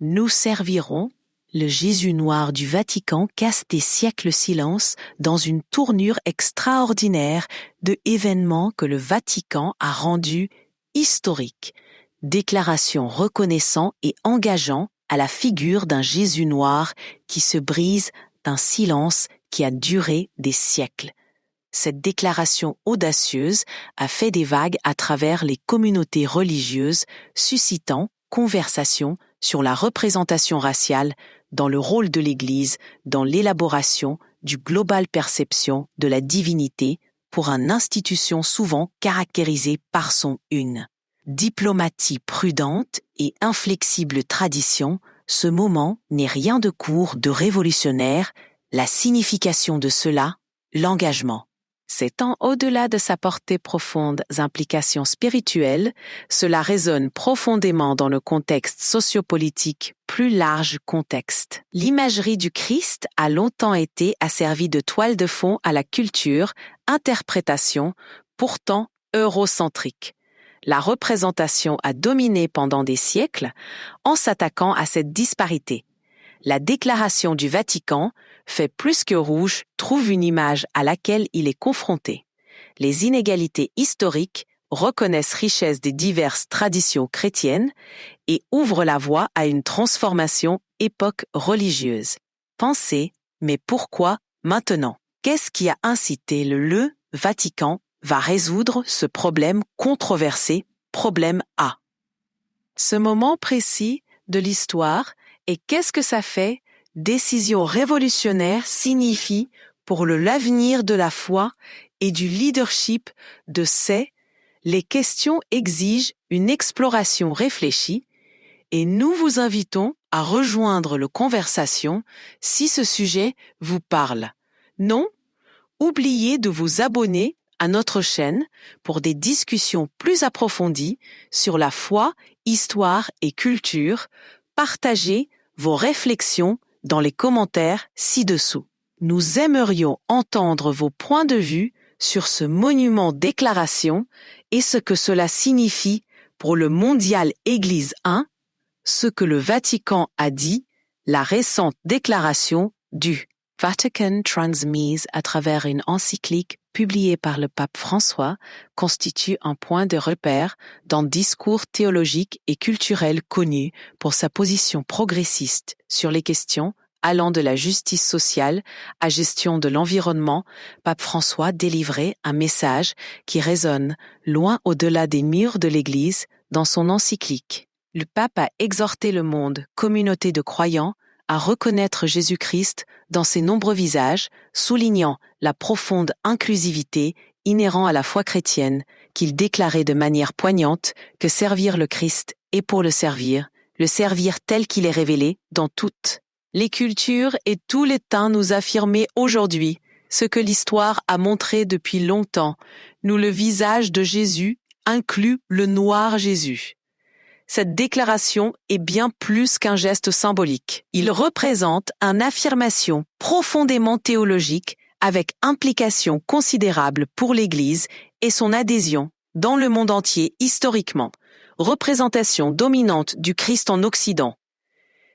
Nous servirons. Le Jésus noir du Vatican casse des siècles silence dans une tournure extraordinaire de événements que le Vatican a rendus historiques. Déclaration reconnaissant et engageant à la figure d'un Jésus noir qui se brise d'un silence qui a duré des siècles. Cette déclaration audacieuse a fait des vagues à travers les communautés religieuses, suscitant conversation sur la représentation raciale dans le rôle de l'Église dans l'élaboration du global perception de la divinité pour une institution souvent caractérisée par son une. Diplomatie prudente et inflexible tradition, ce moment n'est rien de court, de révolutionnaire, la signification de cela, l'engagement. S'étant au-delà de sa portée profondes implications spirituelles, cela résonne profondément dans le contexte sociopolitique plus large contexte. L'imagerie du Christ a longtemps été asservie de toile de fond à la culture, interprétation, pourtant eurocentrique. La représentation a dominé pendant des siècles en s'attaquant à cette disparité. La déclaration du Vatican, fait plus que rouge, trouve une image à laquelle il est confronté. Les inégalités historiques reconnaissent richesse des diverses traditions chrétiennes et ouvrent la voie à une transformation époque religieuse. Pensez, mais pourquoi maintenant? Qu'est-ce qui a incité le Vatican va résoudre ce problème controversé, problème A? Ce moment précis de l'histoire et qu'est-ce que ça fait? Décision révolutionnaire signifie pour l'avenir de la foi et du leadership de les questions exigent une exploration réfléchie et nous vous invitons à rejoindre la conversation si ce sujet vous parle. Non, oubliez de vous abonner à notre chaîne pour des discussions plus approfondies sur la foi, histoire et culture. Partagez vos réflexions dans les commentaires ci-dessous. Nous aimerions entendre vos points de vue sur ce monument déclaration et ce que cela signifie pour le Mondial Église 1, ce que le Vatican a dit, la récente déclaration du Vatican transmise à travers une encyclique publiée par le pape François constitue un point de repère dans le discours théologique et culturel connu pour sa position progressiste sur les questions allant de la justice sociale à gestion de l'environnement. Pape François délivrait un message qui résonne loin au-delà des murs de l'Église dans son encyclique. Le pape a exhorté le monde, communauté de croyants, à reconnaître Jésus-Christ dans ses nombreux visages, soulignant la profonde inclusivité inhérente à la foi chrétienne, qu'il déclarait de manière poignante que servir le Christ est pour le servir tel qu'il est révélé dans toutes les cultures et tous les temps nous affirmer aujourd'hui ce que l'histoire a montré depuis longtemps. Nous, le visage de Jésus inclut le noir Jésus. Cette déclaration est bien plus qu'un geste symbolique. Il représente une affirmation profondément théologique avec implications considérables pour l'Église et son adhésion dans le monde entier historiquement. Représentation dominante du Christ en Occident.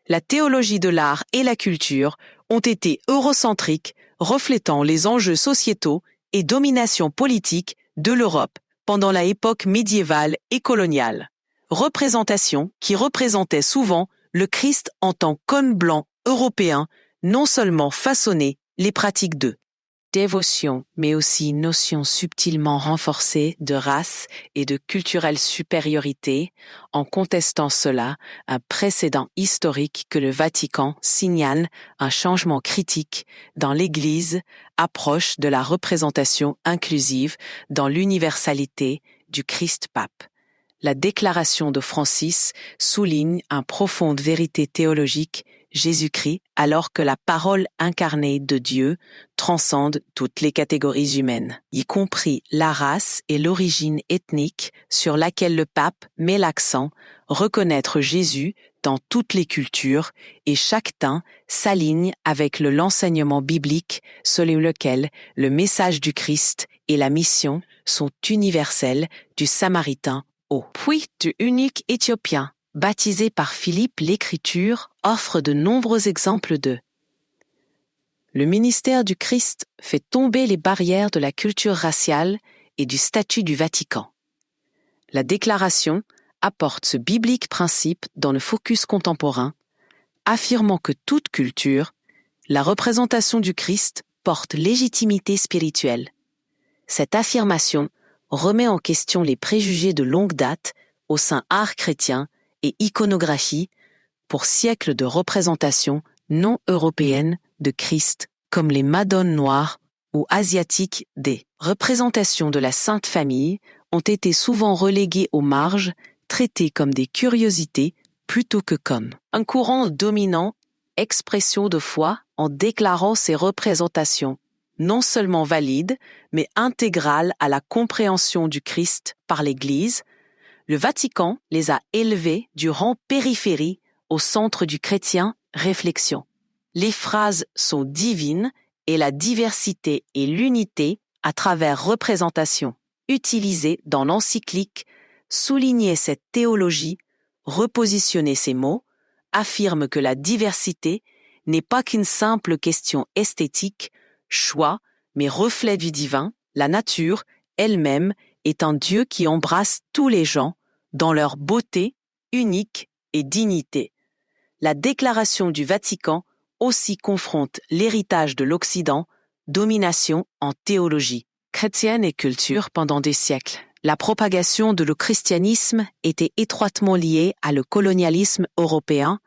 La théologie de l'art et la culture ont été eurocentriques, reflétant les enjeux sociétaux et domination politique de l'Europe pendant la époque médiévale et coloniale. Représentation qui représentait souvent le Christ en tant qu'homme blanc européen, non seulement façonné les pratiques de dévotion, mais aussi notion subtilement renforcée de race et de culturelle supériorité, en contestant cela, un précédent historique que le Vatican signale un changement critique dans l'Église, approche de la représentation inclusive dans l'universalité du Christ pape. La déclaration de Francis souligne une profonde vérité théologique, Jésus-Christ, alors que la parole incarnée de Dieu transcende toutes les catégories humaines, y compris la race et l'origine ethnique sur laquelle le pape met l'accent, reconnaître Jésus dans toutes les cultures et chaque temps s'aligne avec l'enseignement biblique selon lequel le message du Christ et la mission sont universels du Samaritain au puits du unique Éthiopien, baptisé par Philippe l'Écriture, offre de nombreux exemples de le ministère du Christ fait tomber les barrières de la culture raciale et du statut du Vatican. La déclaration apporte ce biblique principe dans le focus contemporain, affirmant que toute culture, la représentation du Christ porte légitimité spirituelle. Cette affirmation remet en question les préjugés de longue date au sein art chrétien et iconographie pour siècles de représentation non européenne de Christ, comme les madones noires ou asiatiques des représentations de la Sainte Famille ont été souvent reléguées aux marges, traitées comme des curiosités plutôt que comme un courant dominant, expression de foi en déclarant ces représentations non seulement valides, mais intégrales à la compréhension du Christ par l'Église. Le Vatican les a élevées du rang périphérie au centre du chrétien réflexion. Les phrases sont divines et la diversité et l'unité à travers représentation, utilisées dans l'encyclique, souligner cette théologie, repositionner ces mots, affirme que la diversité n'est pas qu'une simple question esthétique, choix, mais reflet du divin, la nature elle-même est un Dieu qui embrasse tous les gens dans leur beauté, unique et dignité. La déclaration du Vatican aussi confronte l'héritage de l'Occident, domination en théologie chrétienne et culture pendant des siècles. La propagation de le christianisme était étroitement liée à le colonialisme européen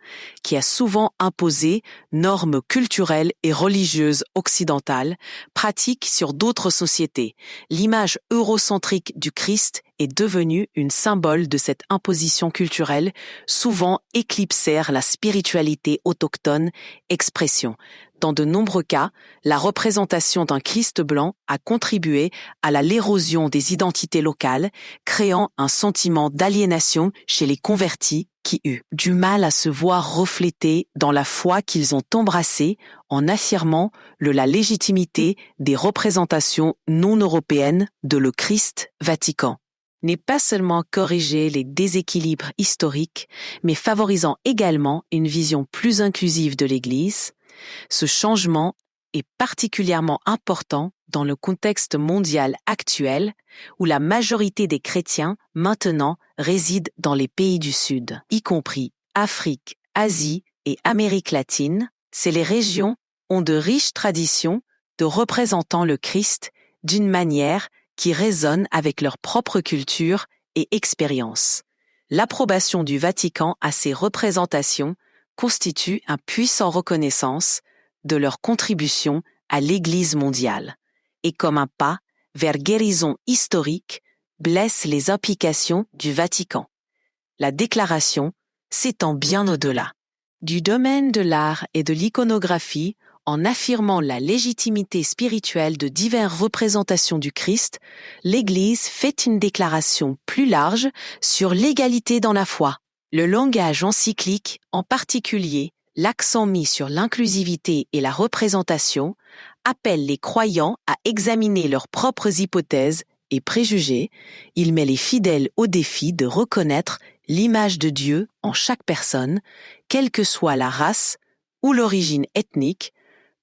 qui a souvent imposé normes culturelles et religieuses occidentales, pratiques sur d'autres sociétés. L'image eurocentrique du Christ est devenue une symbole de cette imposition culturelle, souvent éclipsèrent la spiritualité autochtone, expression. Dans de nombreux cas, la représentation d'un Christ blanc a contribué à l'érosion des identités locales, créant un sentiment d'aliénation chez les convertis qui eurent du mal à se voir reflétés dans la foi qu'ils ont embrassée en affirmant la légitimité des représentations non européennes de le Christ Vatican. N'est pas seulement corriger les déséquilibres historiques, mais favorisant également une vision plus inclusive de l'Église. Ce changement est particulièrement important dans le contexte mondial actuel où la majorité des chrétiens maintenant résident dans les pays du Sud, y compris Afrique, Asie et Amérique latine. Ces régions ont de riches traditions de représentant le Christ d'une manière qui résonne avec leur propre culture et expérience. L'approbation du Vatican à ces représentations constitue une puissante reconnaissance de leur contribution à l'Église mondiale et comme un pas vers guérison historique blesse les implications du Vatican. La déclaration s'étend bien au-delà du domaine de l'art et de l'iconographie en affirmant la légitimité spirituelle de diverses représentations du Christ. L'Église fait une déclaration plus large sur l'égalité dans la foi. Le langage encyclique, en particulier l'accent mis sur l'inclusivité et la représentation, appelle les croyants à examiner leurs propres hypothèses et préjugés. Il met les fidèles au défi de reconnaître l'image de Dieu en chaque personne, quelle que soit la race ou l'origine ethnique,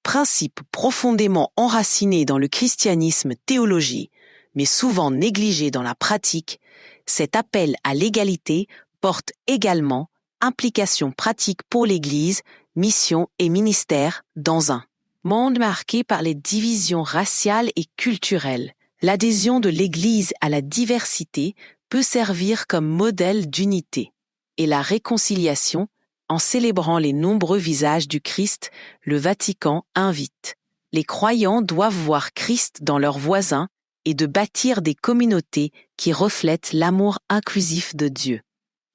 principe profondément enraciné dans le christianisme théologie, mais souvent négligé dans la pratique. Cet appel à l'égalité porte également implications pratiques pour l'Église, mission et ministère dans un monde marqué par les divisions raciales et culturelles. L'adhésion de l'Église à la diversité peut servir comme modèle d'unité et la réconciliation en célébrant les nombreux visages du Christ. Le Vatican invite. Les croyants doivent voir Christ dans leurs voisins et de bâtir des communautés qui reflètent l'amour inclusif de Dieu.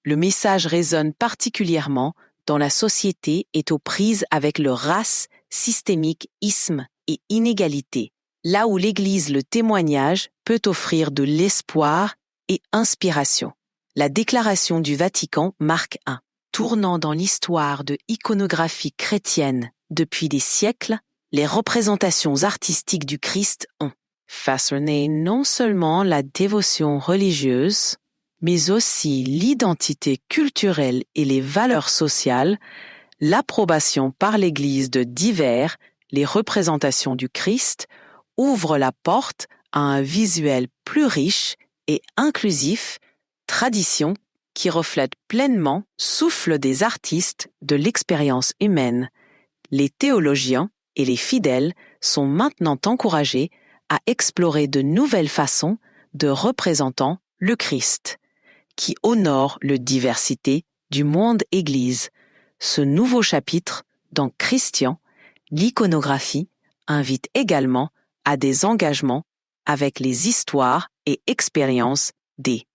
Le message résonne particulièrement dans la société et aux prises avec le race, systémique, isme et inégalité, là où l'Église le témoignage peut offrir de l'espoir et inspiration. La déclaration du Vatican marque un tournant dans l'histoire de l'iconographie chrétienne. Depuis des siècles, les représentations artistiques du Christ ont façonné non seulement la dévotion religieuse, mais aussi l'identité culturelle et les valeurs sociales, l'approbation par l'Église de divers, les représentations du Christ, ouvre la porte à un visuel plus riche et inclusif, tradition qui reflète pleinement souffle des artistes de l'expérience humaine. Les théologiens et les fidèles sont maintenant encouragés à explorer de nouvelles façons de représentant le Christ, qui honore la diversité du monde Église. Ce nouveau chapitre dans Christian, l'iconographie, invite également à des engagements avec les histoires et expériences des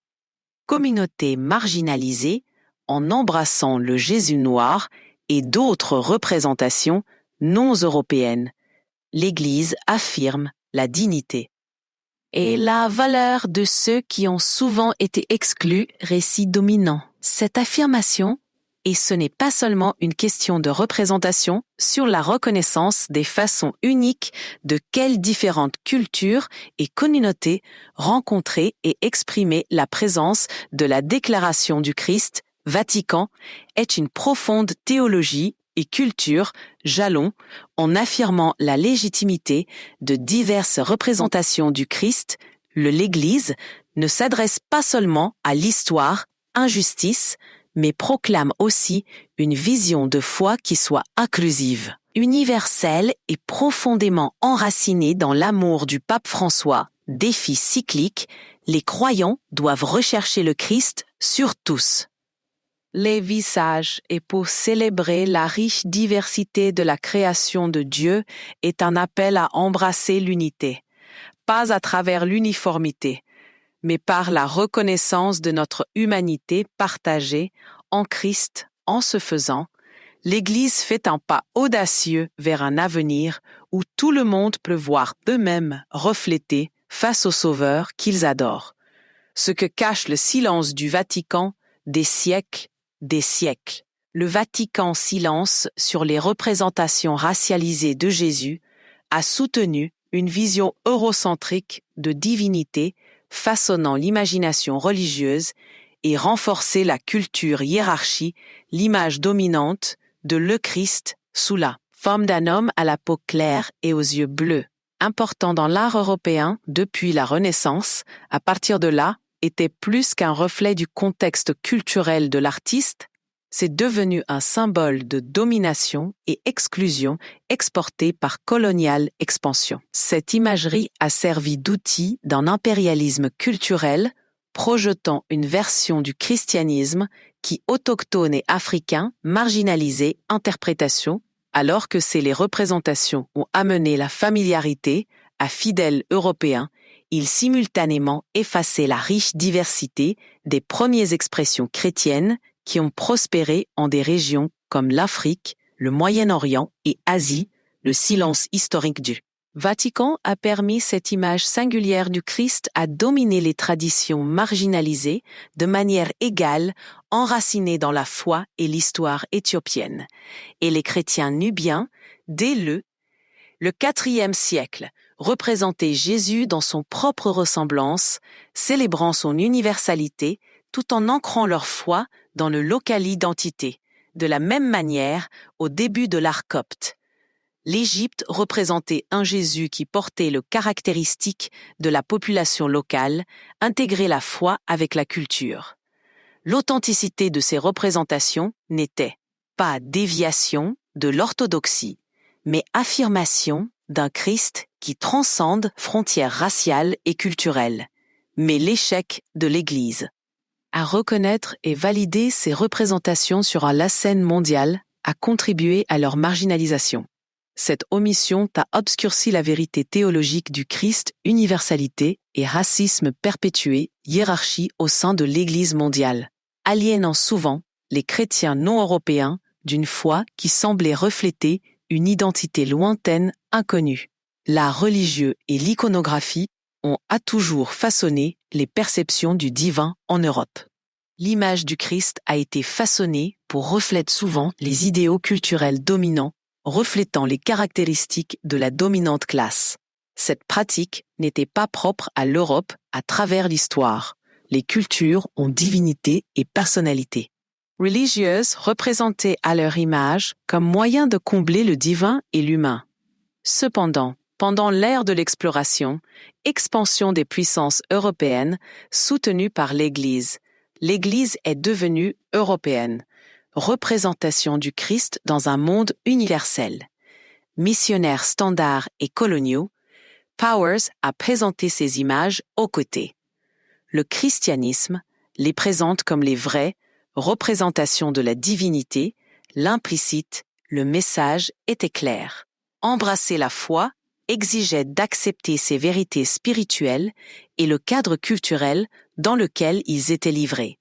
communautés marginalisées en embrassant le Jésus noir et d'autres représentations non européennes. L'Église affirme la dignité et la valeur de ceux qui ont souvent été exclus, récit dominant. Cette affirmation, et ce n'est pas seulement une question de représentation, sur la reconnaissance des façons uniques de quelles différentes cultures et communautés rencontrer et exprimer la présence de la déclaration du Christ, Vatican, est une profonde théologie et culture, jalon, en affirmant la légitimité de diverses représentations du Christ, l'Église ne s'adresse pas seulement à l'histoire, injustice, mais proclame aussi une vision de foi qui soit inclusive, universelle et profondément enracinée dans l'amour du pape François. Défi cyclique, les croyants doivent rechercher le Christ sur tous. Les visages et pour célébrer la riche diversité de la création de Dieu est un appel à embrasser l'unité, pas à travers l'uniformité, mais par la reconnaissance de notre humanité partagée en Christ. En ce faisant, l'Église fait un pas audacieux vers un avenir où tout le monde peut voir eux-mêmes reflétés face au Sauveur qu'ils adorent. Ce que cache le silence du Vatican des siècles. Le Vatican silence sur les représentations racialisées de Jésus a soutenu une vision eurocentrique de divinité façonnant l'imagination religieuse et renforcer la culture hiérarchie, l'image dominante de le Christ sous la forme d'un homme à la peau claire et aux yeux bleus. Important dans l'art européen depuis la Renaissance, à partir de là, était plus qu'un reflet du contexte culturel de l'artiste, c'est devenu un symbole de domination et exclusion exporté par coloniale expansion. Cette imagerie a servi d'outil d'un impérialisme culturel, projetant une version du christianisme qui autochtone et africain, marginalisé, interprétation, alors que c'est les représentations ont amené la familiarité à fidèles européens, ils simultanément effaçaient la riche diversité des premières expressions chrétiennes qui ont prospéré en des régions comme l'Afrique, le Moyen-Orient et Asie. Le silence historique du Vatican a permis cette image singulière du Christ à dominer les traditions marginalisées de manière égale, enracinées dans la foi et l'histoire éthiopienne. Et les chrétiens nubiens, dès le IVe siècle, représentaient Jésus dans son propre ressemblance, célébrant son universalité, tout en ancrant leur foi dans le local identité. De la même manière, au début de l'art copte, l'Égypte représentait un Jésus qui portait le caractéristique de la population locale, intégrait la foi avec la culture. L'authenticité de ces représentations n'était pas déviation de l'orthodoxie, mais affirmation d'un Christ qui transcende frontières raciales et culturelles. Mais l'échec de l'Église à reconnaître et valider ces représentations sur la scène mondiale a contribué à leur marginalisation. Cette omission a obscurci la vérité théologique du Christ, universalité et racisme perpétué, hiérarchie au sein de l'Église mondiale, aliénant souvent les chrétiens non européens d'une foi qui semblait refléter une identité lointaine, inconnue. L'art religieux et l'iconographie ont à toujours façonné les perceptions du divin en Europe. L'image du Christ a été façonnée pour refléter souvent les idéaux culturels dominants, reflétant les caractéristiques de la dominante classe. Cette pratique n'était pas propre à l'Europe à travers l'histoire. les cultures ont divinité et personnalité. Religieuses représentées à leur image comme moyen de combler le divin et l'humain. Cependant, pendant l'ère de l'exploration, expansion des puissances européennes soutenues par l'Église est devenue européenne, représentation du Christ dans un monde universel. Missionnaires standards et coloniaux, Powers a présenté ces images aux côtés. Le christianisme les présente comme les vraies représentations de la divinité, l'implicite, le message était clair. Embrasser la foi exigeait d'accepter ces vérités spirituelles et le cadre culturel dans lequel ils étaient livrés.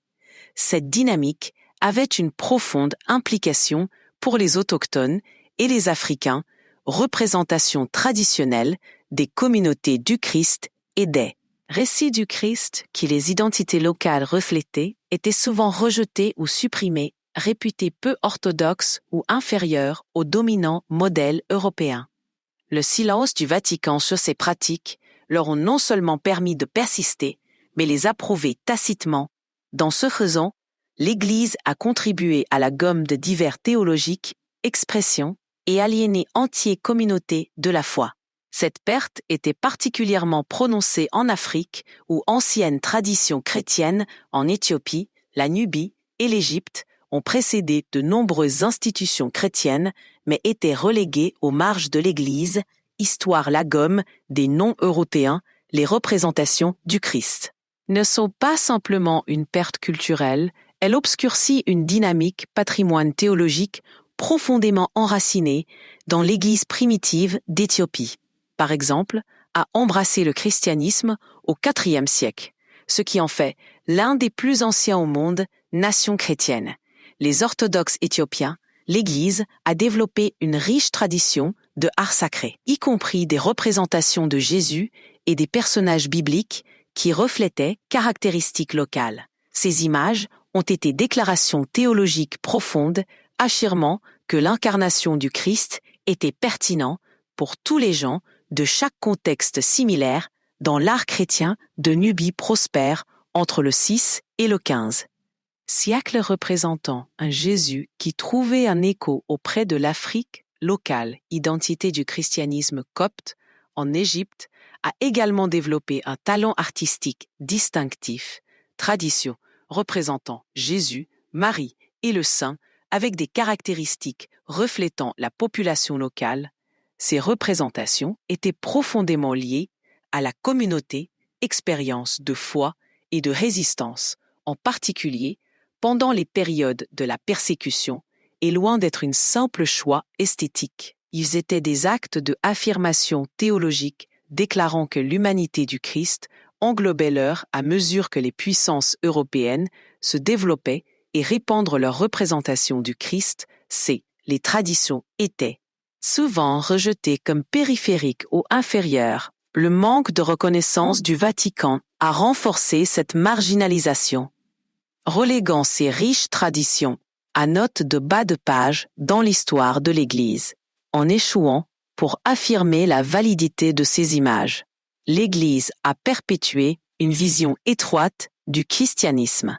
Cette dynamique avait une profonde implication pour les autochtones et les Africains, représentation traditionnelle des communautés du Christ et des récits du Christ qui les identités locales reflétaient étaient souvent rejetés ou supprimés, réputés peu orthodoxes ou inférieurs aux dominants modèles européens. Le silence du Vatican sur ces pratiques leur ont non seulement permis de persister, mais les approuver tacitement. Dans ce faisant, l'Église a contribué à la gomme de divers théologiques, expressions et aliéné entières communautés de la foi. Cette perte était particulièrement prononcée en Afrique où anciennes traditions chrétiennes en Éthiopie, la Nubie et l'Égypte ont précédé de nombreuses institutions chrétiennes mais étaient reléguées aux marges de l'Église, histoire la gomme des non-européens, les représentations du Christ. Ne sont pas simplement une perte culturelle, elle obscurcit une dynamique patrimoine théologique profondément enracinée dans l'Église primitive d'Éthiopie. Par exemple, a embrassé le christianisme au IVe siècle, ce qui en fait l'un des plus anciens au monde, nation chrétienne. Les orthodoxes éthiopiens, l'Église a développé une riche tradition de art sacré, y compris des représentations de Jésus et des personnages bibliques qui reflétaient caractéristiques locales. Ces images ont été déclarations théologiques profondes, affirmant que l'incarnation du Christ était pertinente pour tous les gens de chaque contexte similaire dans l'art chrétien de Nubie prospère entre le VI et le XV. Siècle représentant un Jésus qui trouvait un écho auprès de l'Afrique locale, identité du christianisme copte, en Égypte, a également développé un talent artistique distinctif, tradition représentant Jésus, Marie et le Saint avec des caractéristiques reflétant la population locale. Ces représentations étaient profondément liées à la communauté, expérience de foi et de résistance, en particulier pendant les périodes de la persécution, et loin d'être une simple choix esthétique. Ils étaient des actes de affirmation théologique déclarant que l'humanité du Christ englobait l'heure à mesure que les puissances européennes se développaient et répandre leur représentation du Christ, les traditions étaient souvent rejetées comme périphériques ou inférieures. Le manque de reconnaissance du Vatican a renforcé cette marginalisation, reléguant ces riches traditions à note de bas de page dans l'histoire de l'Église, en échouant pour affirmer la validité de ces images. L'Église a perpétué une vision étroite du christianisme,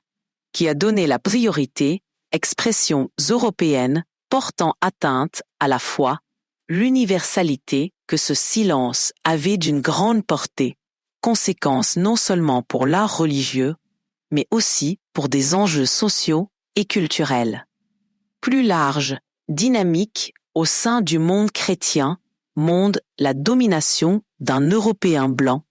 qui a donné la priorité, expressions européennes portant atteinte à la foi, l'universalité que ce silence avait d'une grande portée, conséquence non seulement pour l'art religieux, mais aussi pour des enjeux sociaux et culturels. Plus large, dynamique au sein du monde chrétien, la domination d'un Européen blanc,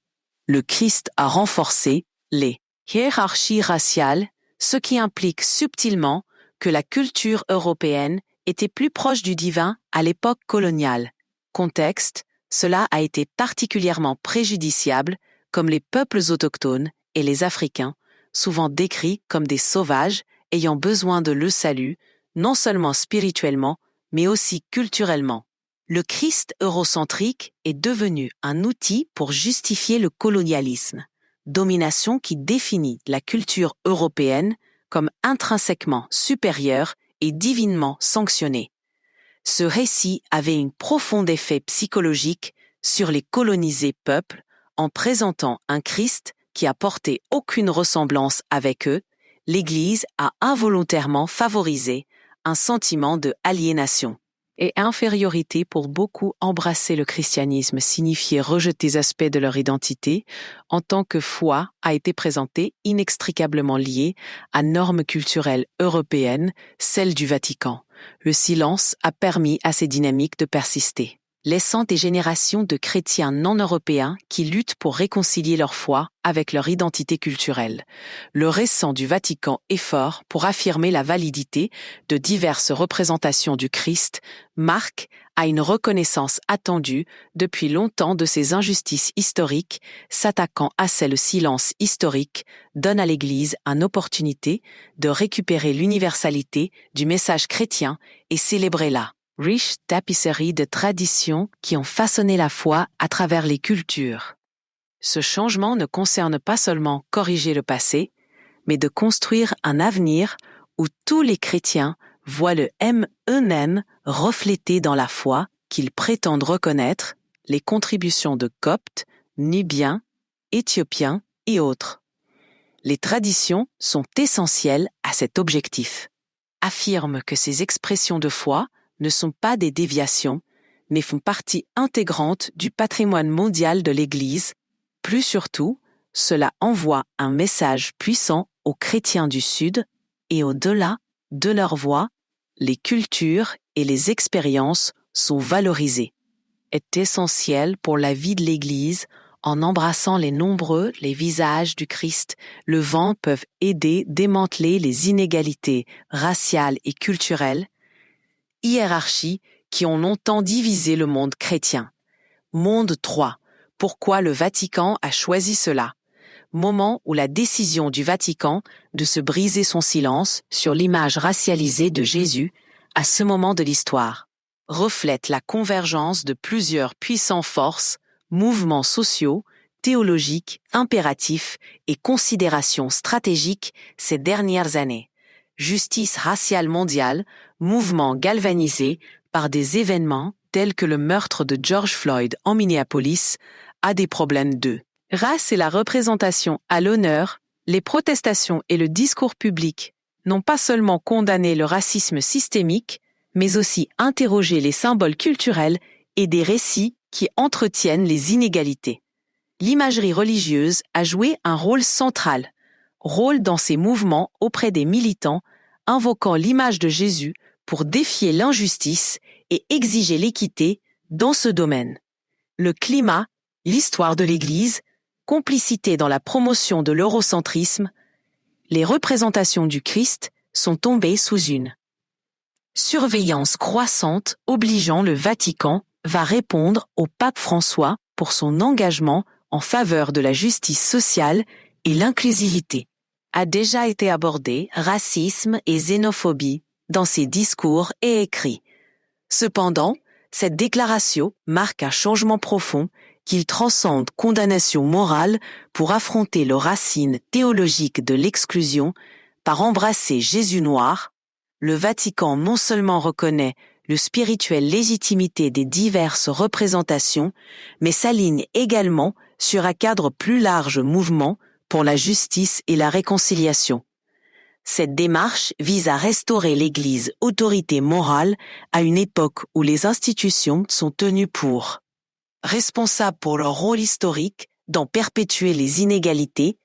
le Christ a renforcé les hiérarchies raciales, ce qui implique subtilement que la culture européenne était plus proche du divin à l'époque coloniale. Contexte, cela a été particulièrement préjudiciable comme les peuples autochtones et les Africains, souvent décrits comme des sauvages ayant besoin de le salut, non seulement spirituellement, mais aussi culturellement. Le Christ eurocentrique est devenu un outil pour justifier le colonialisme, domination qui définit la culture européenne comme intrinsèquement supérieure et divinement sanctionnée. Ce récit avait un profond effet psychologique sur les colonisés peuples en présentant un Christ qui a porté aucune ressemblance avec eux, l'Église a involontairement favorisé un sentiment de aliénation et infériorité. Pour beaucoup, embrasser le christianisme signifiait rejeter des aspects de leur identité, en tant que foi a été présentée inextricablement liée à normes culturelles européennes, celles du Vatican. Le silence a permis à ces dynamiques de persister, laissant des générations de chrétiens non-européens qui luttent pour réconcilier leur foi avec leur identité culturelle. Le récent du Vatican effort pour affirmer la validité de diverses représentations du Christ marque à une reconnaissance attendue depuis longtemps de ces injustices historiques, s'attaquant à le silence historique, donne à l'Église une opportunité de récupérer l'universalité du message chrétien et célébrer la riche tapisserie de traditions qui ont façonné la foi à travers les cultures. Ce changement ne concerne pas seulement corriger le passé, mais de construire un avenir où tous les chrétiens voient le eux-mêmes reflété dans la foi qu'ils prétendent reconnaître, les contributions de Coptes, Nubiens, Éthiopiens et autres. Les traditions sont essentielles à cet objectif. Affirment que ces expressions de foi ne sont pas des déviations, mais font partie intégrante du patrimoine mondial de l'Église. Plus surtout, cela envoie un message puissant aux chrétiens du Sud et au-delà de leur voix, les cultures et les expériences sont valorisées. Est essentiel pour la vie de l'Église. En embrassant les visages du Christ, le vent peuvent aider à démanteler les inégalités raciales et culturelles, hiérarchies qui ont longtemps divisé le monde chrétien. Monde 3. Pourquoi le Vatican a choisi cela? Moment où la décision du Vatican de se briser son silence sur l'image racialisée de Jésus, à ce moment de l'histoire, reflète la convergence de plusieurs puissantes forces, mouvements sociaux, théologiques, impératifs et considérations stratégiques ces dernières années. Justice raciale mondiale, mouvement galvanisé par des événements tels que le meurtre de George Floyd en Minneapolis, a des problèmes de race et la représentation à l'honneur, les protestations et le discours public n'ont pas seulement condamné le racisme systémique, mais aussi interrogé les symboles culturels et des récits qui entretiennent les inégalités. L'imagerie religieuse a joué un rôle central, rôle dans ces mouvements auprès des militants, invoquant l'image de Jésus pour défier l'injustice et exiger l'équité dans ce domaine. Le climat, l'histoire de l'Église, complicité dans la promotion de l'eurocentrisme, les représentations du Christ sont tombées sous une surveillance croissante obligeant le Vatican va répondre au pape François pour son engagement en faveur de la justice sociale et l'inclusivité. A déjà été abordé racisme et xénophobie dans ses discours et écrits. Cependant, cette déclaration marque un changement profond qu'il transcende condamnation morale pour affronter le racine théologique de l'exclusion par embrasser Jésus noir. Le Vatican non seulement reconnaît le spirituelle légitimité des diverses représentations, mais s'aligne également sur un cadre plus large mouvement pour la justice et la réconciliation. Cette démarche vise à restaurer l'Église autorité morale à une époque où les institutions sont tenues pour responsables pour leur rôle historique d'en perpétuer les inégalités.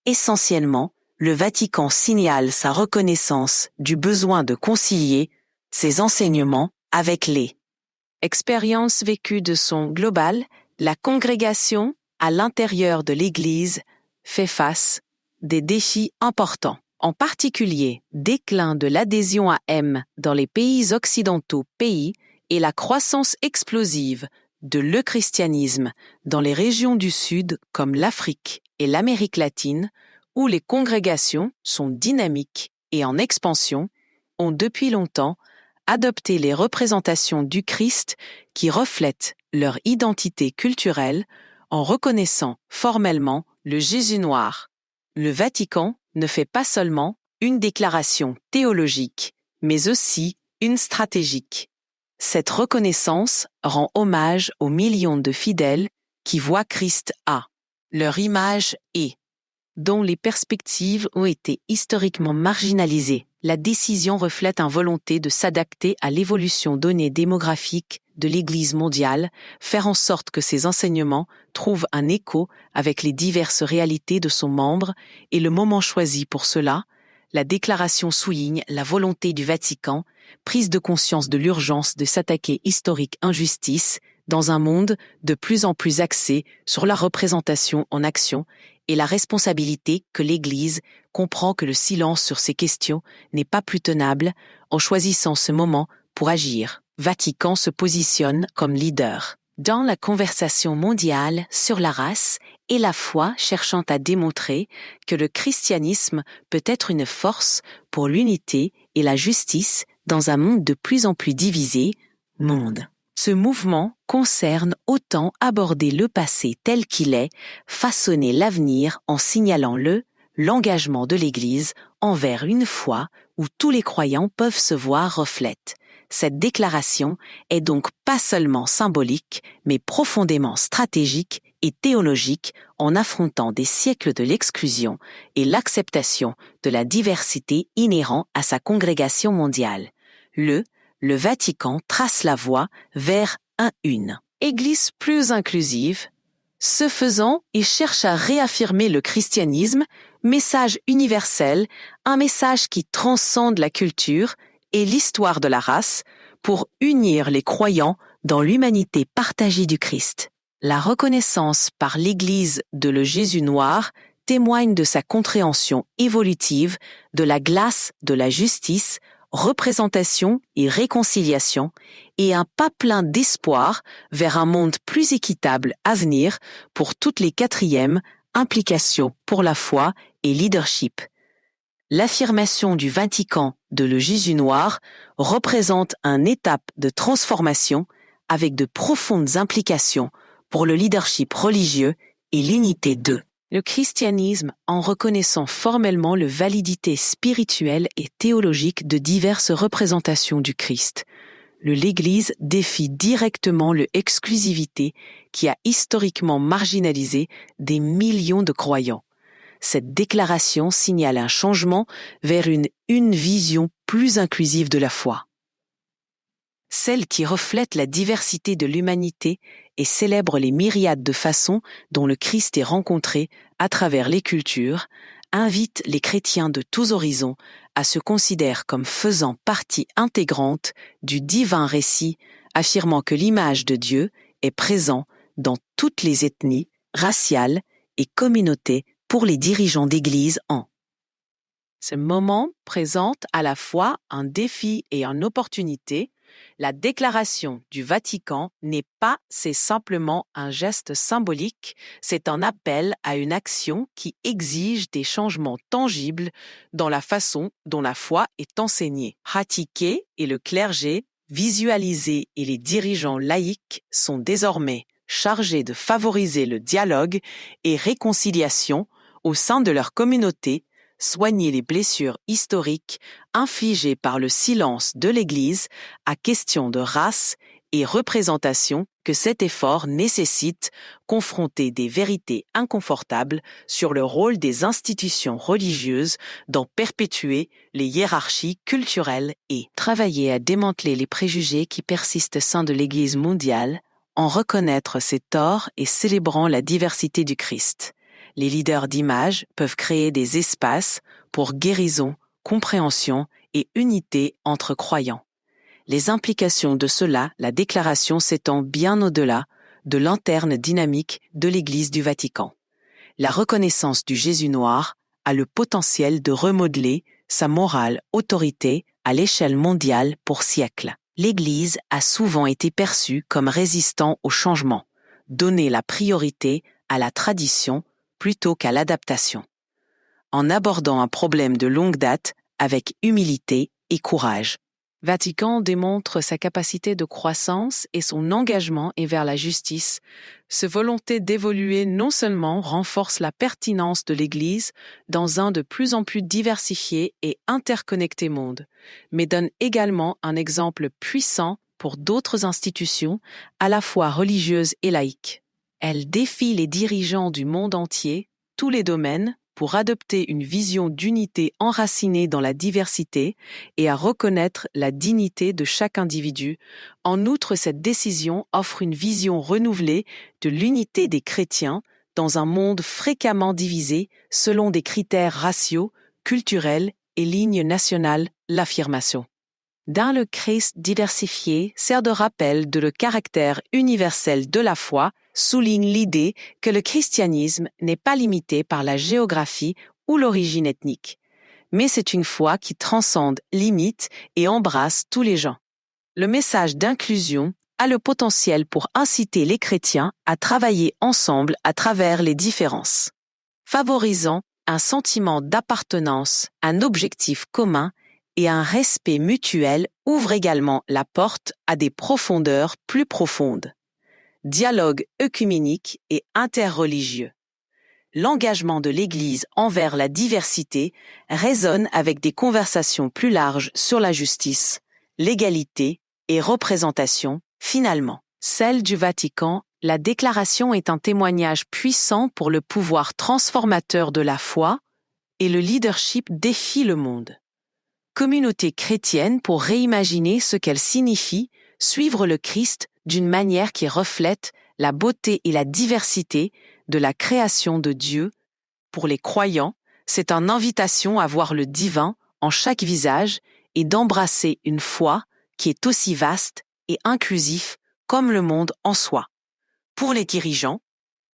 Essentiellement, le Vatican signale sa reconnaissance du besoin de concilier ses enseignements avec les expériences vécues de son global. La congrégation à l'intérieur de l'Église fait face des défis importants. En particulier, déclin de l'adhésion à M dans les pays occidentaux et la croissance explosive de le christianisme dans les régions du Sud comme l'Afrique et l'Amérique latine, où les congrégations sont dynamiques et en expansion, ont depuis longtemps adopté les représentations du Christ qui reflètent leur identité culturelle en reconnaissant formellement le Jésus noir. Le Vatican ne fait pas seulement une déclaration théologique, mais aussi une stratégique. Cette reconnaissance rend hommage aux millions de fidèles qui voient Christ à leur image et dont les perspectives ont été historiquement marginalisées. La décision reflète une volonté de s'adapter à l'évolution donnée démographique de l'Église mondiale, faire en sorte que ses enseignements trouvent un écho avec les diverses réalités de son membre et le moment choisi pour cela. La déclaration souligne la volonté du Vatican, prise de conscience de l'urgence de s'attaquer historique injustice dans un monde de plus en plus axé sur la représentation en action et la responsabilité que l'Église comprend que le silence sur ces questions n'est pas plus tenable en choisissant ce moment pour agir. Vatican se positionne comme leader dans la conversation mondiale sur la race et la foi, cherchant à démontrer que le christianisme peut être une force pour l'unité et la justice dans un monde de plus en plus divisé, monde. Ce mouvement concerne autant aborder le passé tel qu'il est, façonner l'avenir en signalant l'engagement de l'Église envers une foi où tous les croyants peuvent se voir reflète. Cette déclaration est donc pas seulement symbolique, mais profondément stratégique et théologique en affrontant des siècles de l'exclusion et l'acceptation de la diversité inhérente à sa congrégation mondiale. Le Vatican trace la voie vers une Église plus inclusive. Ce faisant, il cherche à réaffirmer le christianisme, message universel, un message qui transcende la culture et l'histoire de la race pour unir les croyants dans l'humanité partagée du Christ. La reconnaissance par l'Église de le Jésus noir témoigne de sa compréhension évolutive de la glace de la justice, représentation et réconciliation, et un pas plein d'espoir vers un monde plus équitable à venir pour toutes les quatrièmes implications pour la foi et leadership. L'affirmation du Vatican de le Jésus noir représente une étape de transformation avec de profondes implications pour le leadership religieux et l'unité de le christianisme en reconnaissant formellement la validité spirituelle et théologique de diverses représentations du Christ. L'Église défie directement l'exclusivité qui a historiquement marginalisé des millions de croyants. Cette déclaration signale un changement vers une vision plus inclusive de la foi. Celle qui reflète la diversité de l'humanité et célèbre les myriades de façons dont le Christ est rencontré à travers les cultures, invite les chrétiens de tous horizons à se considérer comme faisant partie intégrante du divin récit, affirmant que l'image de Dieu est présente dans toutes les ethnies, raciales et communautés pour les dirigeants d'Église en. Ce moment présente à la fois un défi et une opportunité. La déclaration du Vatican n'est pas simplement un geste symbolique, c'est un appel à une action qui exige des changements tangibles dans la façon dont la foi est enseignée, pratiquée, et le clergé, visualisé, et les dirigeants laïcs sont désormais chargés de favoriser le dialogue et réconciliation au sein de leur communauté, soigner les blessures historiques infligées par le silence de l'Église à question de race et représentation que cet effort nécessite, confronter des vérités inconfortables sur le rôle des institutions religieuses dans perpétuer les hiérarchies culturelles et travailler à démanteler les préjugés qui persistent au sein de l'Église mondiale, en reconnaître ses torts et célébrant la diversité du Christ. Les leaders d'image peuvent créer des espaces pour guérison, compréhension et unité entre croyants. Les implications de cela, la déclaration s'étend bien au-delà de l'interne dynamique de l'Église du Vatican. La reconnaissance du Jésus noir a le potentiel de remodeler sa morale autorité à l'échelle mondiale pour siècles. L'Église a souvent été perçue comme résistant au changement, donner la priorité à la tradition plutôt qu'à l'adaptation, en abordant un problème de longue date avec humilité et courage. Vatican démontre sa capacité de croissance et son engagement vers la justice. Cette volonté d'évoluer non seulement renforce la pertinence de l'Église dans un de plus en plus diversifié et interconnecté monde, mais donne également un exemple puissant pour d'autres institutions, à la fois religieuses et laïques. Elle défie les dirigeants du monde entier, tous les domaines, pour adopter une vision d'unité enracinée dans la diversité et à reconnaître la dignité de chaque individu. En outre, cette décision offre une vision renouvelée de l'unité des chrétiens dans un monde fréquemment divisé selon des critères raciaux, culturels et lignes nationales, l'affirmation dans le Christ diversifié sert de rappel de le caractère universel de la foi, souligne l'idée que le christianisme n'est pas limité par la géographie ou l'origine ethnique, mais c'est une foi qui transcende limites et embrasse tous les gens. Le message d'inclusion a le potentiel pour inciter les chrétiens à travailler ensemble à travers les différences, favorisant un sentiment d'appartenance, un objectif commun et un respect mutuel ouvre également la porte à des profondeurs plus profondes. Dialogue œcuménique et interreligieux. L'engagement de l'Église envers la diversité résonne avec des conversations plus larges sur la justice, l'égalité et représentation. Finalement, celle du Vatican, la déclaration est un témoignage puissant pour le pouvoir transformateur de la foi et le leadership défie le monde. Communauté chrétienne pour réimaginer ce qu'elle signifie, suivre le Christ d'une manière qui reflète la beauté et la diversité de la création de Dieu. Pour les croyants, c'est une invitation à voir le divin en chaque visage et d'embrasser une foi qui est aussi vaste et inclusif comme le monde en soi. Pour les dirigeants,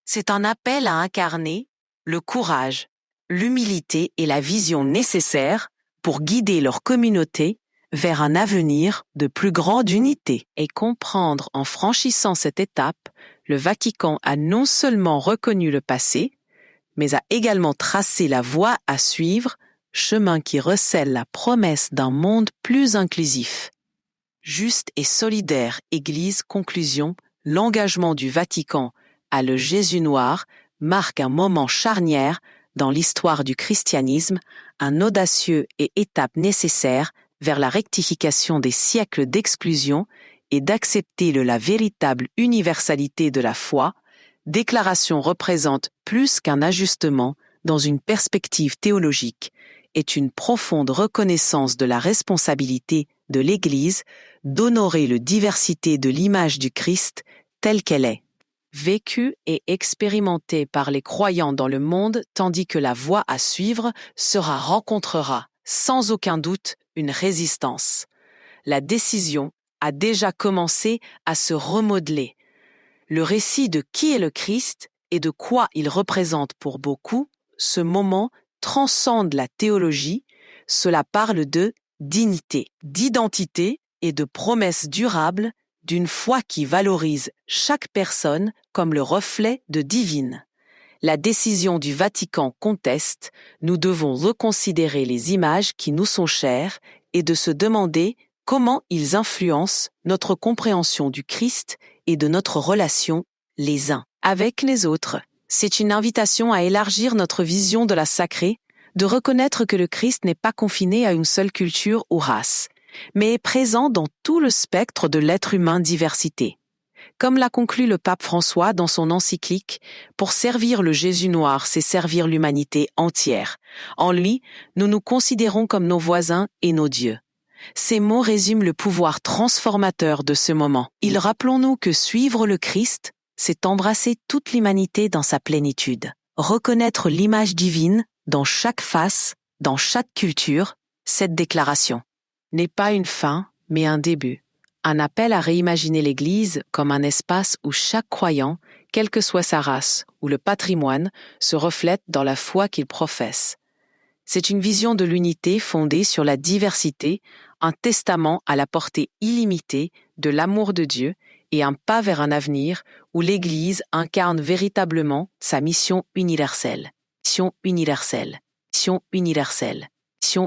c'est un appel à incarner le courage, l'humilité et la vision nécessaires pour guider leur communauté vers un avenir de plus grande unité. Et comprendre en franchissant cette étape, le Vatican a non seulement reconnu le passé, mais a également tracé la voie à suivre, chemin qui recèle la promesse d'un monde plus inclusif. Juste et solidaire Église, conclusion, l'engagement du Vatican à le Jésus noir marque un moment charnière dans l'histoire du christianisme, un audacieux et étape nécessaire vers la rectification des siècles d'exclusion et d'accepter la véritable universalité de la foi. Déclaration représente plus qu'un ajustement dans une perspective théologique, est une profonde reconnaissance de la responsabilité de l'Église d'honorer la diversité de l'image du Christ telle qu'elle est, vécue et expérimentée par les croyants dans le monde, tandis que la voie à suivre rencontrera, sans aucun doute, une résistance. La décision a déjà commencé à se remodeler. Le récit de qui est le Christ et de quoi il représente pour beaucoup, ce moment transcende la théologie, cela parle de dignité, d'identité et de promesses durables d'une foi qui valorise chaque personne comme le reflet de divine. La décision du Vatican conteste, nous devons reconsidérer les images qui nous sont chères et de se demander comment ils influencent notre compréhension du Christ et de notre relation les uns avec les autres. C'est une invitation à élargir notre vision de la sacrée, de reconnaître que le Christ n'est pas confiné à une seule culture ou race, mais est présent dans tout le spectre de l'être humain diversité. Comme l'a conclu le pape François dans son encyclique, pour servir le Jésus noir, c'est servir l'humanité entière. En lui, nous nous considérons comme nos voisins et nos dieux. Ces mots résument le pouvoir transformateur de ce moment. Rappelons-nous que suivre le Christ, c'est embrasser toute l'humanité dans sa plénitude. Reconnaître l'image divine dans chaque face, dans chaque culture, cette déclaration n'est pas une fin, mais un début. Un appel à réimaginer l'Église comme un espace où chaque croyant, quelle que soit sa race ou le patrimoine, se reflète dans la foi qu'il professe. C'est une vision de l'unité fondée sur la diversité, un testament à la portée illimitée de l'amour de Dieu et un pas vers un avenir où l'Église incarne véritablement sa mission universelle. Mission universelle. Mission universelle. Mission